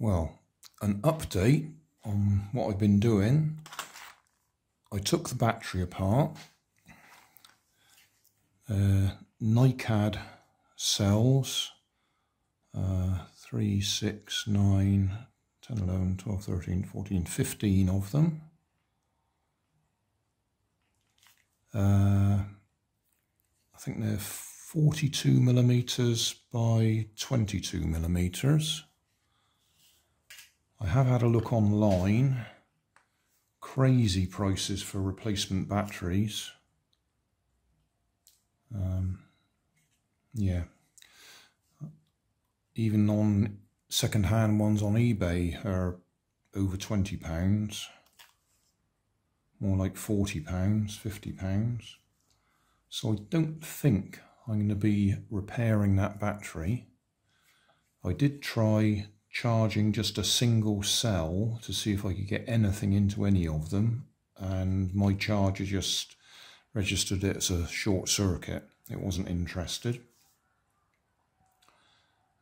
Well, an update on what I've been doing. I took the battery apart. NiCad cells, 3, 6, 9, 10, 11, 12, 13, 14, 15 of them. I think they're 42 millimeters by 22 millimeters. I have had a look online. Crazy prices for replacement batteries. Yeah, even on second-hand ones on eBay are over £20, more like £40, £50. So I don't think I'm going to be repairing that battery. I did try charging just a single cell to see if I could get anything into any of them, and my charger just registered it as a short circuit. It wasn't interested.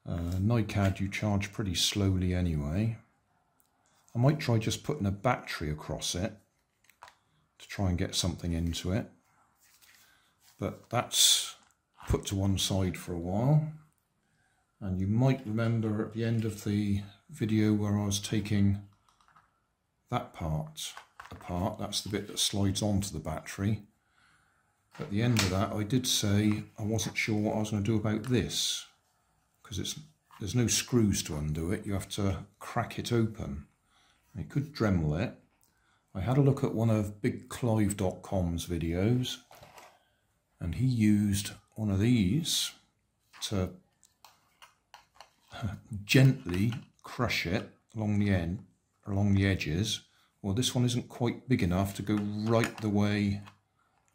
NiCad you charge pretty slowly anyway. I might try just putting a battery across it to try and get something into it, but that's put to one side for a while. And you might remember at the end of the video where I was taking that part apart, that's the bit that slides onto the battery. At the end of that, I did say I wasn't sure what I was going to do about this, because there's no screws to undo it. You have to crack it open. You could Dremel it. I had a look at one of BigClive.com's videos, and he used one of these to gently crush it along the end, along the edges. Well, this one isn't quite big enough to go right the way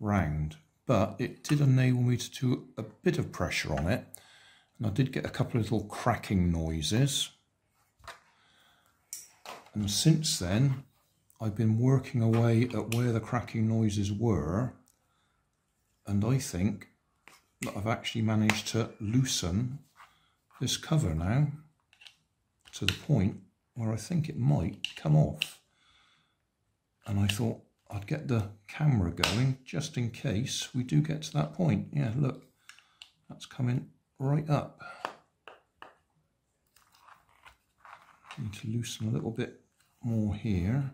round, but it did enable me to do a bit of pressure on it, and I did get a couple of little cracking noises. And since then I've been working away at where the cracking noises were, and I think that I've actually managed to loosen this cover now to the point where I think it might come off. And I thought I'd get the camera going just in case we do get to that point. Yeah, look, that's coming right up. Need to loosen a little bit more here.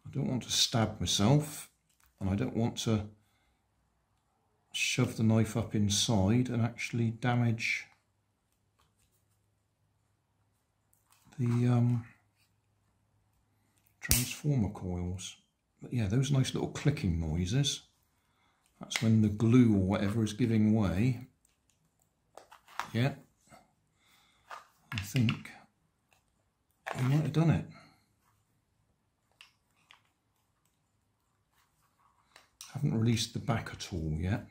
I don't want to stab myself, and I don't want to shove the knife up inside and actually damage the transformer coils. But yeah, those nice little clicking noises, that's when the glue or whatever is giving way. Yeah, I think I might have done it. Haven't released the back at all yet.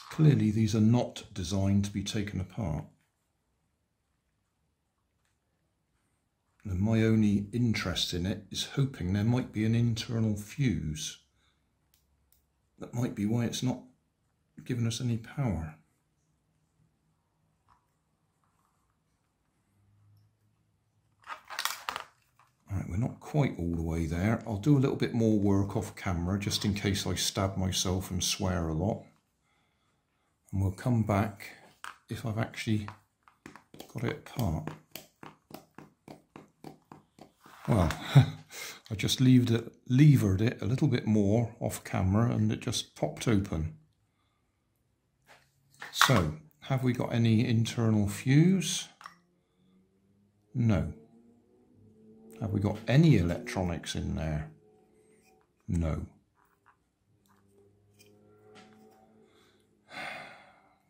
Clearly these are not designed to be taken apart. And my only interest in it is hoping there might be an internal fuse. That might be why it's not giving us any power. Alright, we're not quite all the way there. I'll do a little bit more work off camera just in case I stab myself and swear a lot. And we'll come back if I've actually got it apart. Well, I just levered it a little bit more off camera and it just popped open. So, have we got any internal fuse? No. Have we got any electronics in there? No.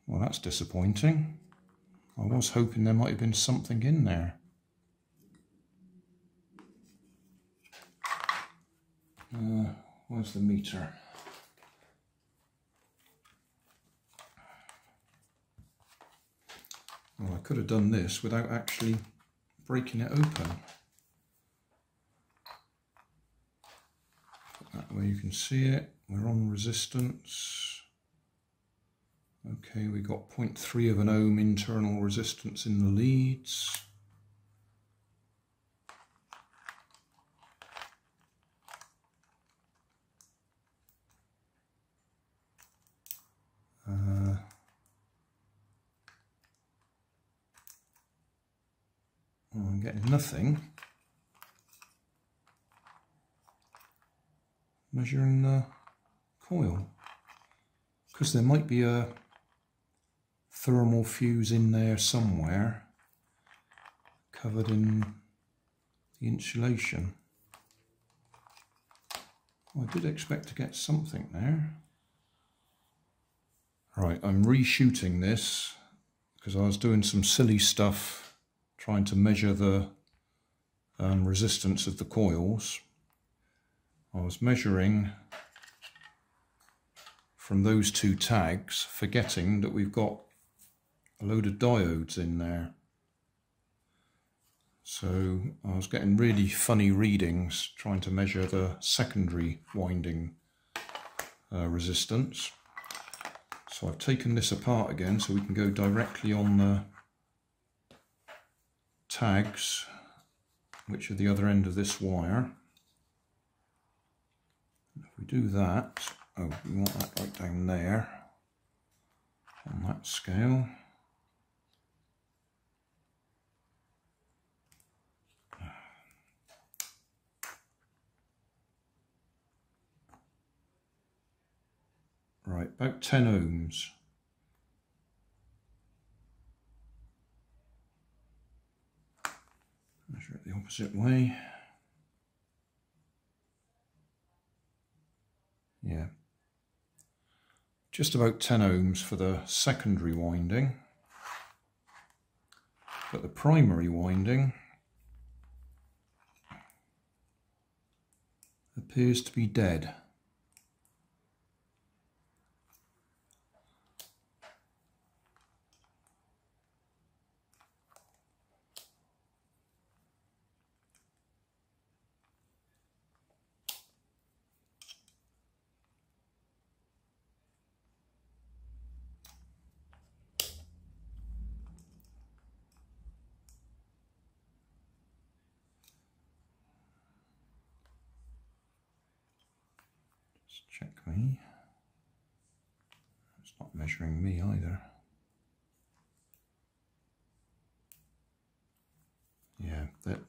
Well, that's disappointing. I was hoping there might have been something in there. Where's the meter? Well, I could have done this without actually breaking it open. That way you can see it. We're on resistance. Okay, we got 0.3 of an ohm internal resistance in the leads. I'm getting nothing. Measuring the coil, because there might be a thermal fuse in there somewhere covered in the insulation. Well, I did expect to get something there. Right, I'm reshooting this because I was doing some silly stuff trying to measure the resistance of the coils. I was measuring from those two tags, forgetting that we've got a load of diodes in there. So I was getting really funny readings trying to measure the secondary winding resistance. So I've taken this apart again so we can go directly on the tags, which are the other end of this wire. If we do that, oh, we want that right down there on that scale. Right, about 10 ohms. Measure it the opposite way. Yeah, just about 10 ohms for the secondary winding, but the primary winding appears to be dead. Check me. It's not measuring me either. Yeah, that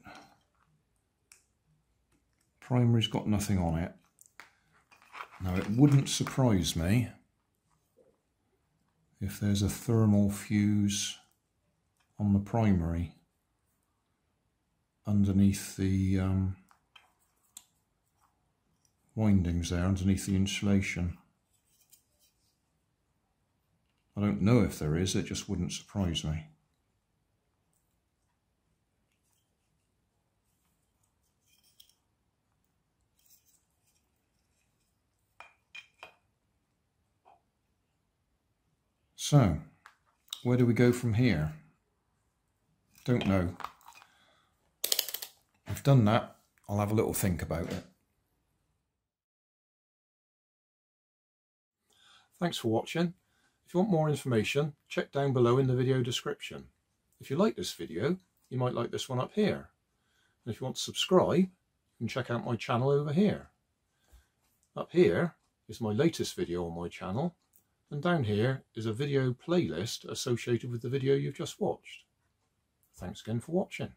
primary's got nothing on it. Now it wouldn't surprise me if there's a thermal fuse on the primary underneath the windings there, underneath the insulation. I don't know if there is, it just wouldn't surprise me. So, where do we go from here? Don't know. I've done that, I'll have a little think about it. Thanks for watching. If you want more information, check down below in the video description. If you like this video, you might like this one up here. And if you want to subscribe, you can check out my channel over here. Up here is my latest video on my channel, and down here is a video playlist associated with the video you've just watched. Thanks again for watching.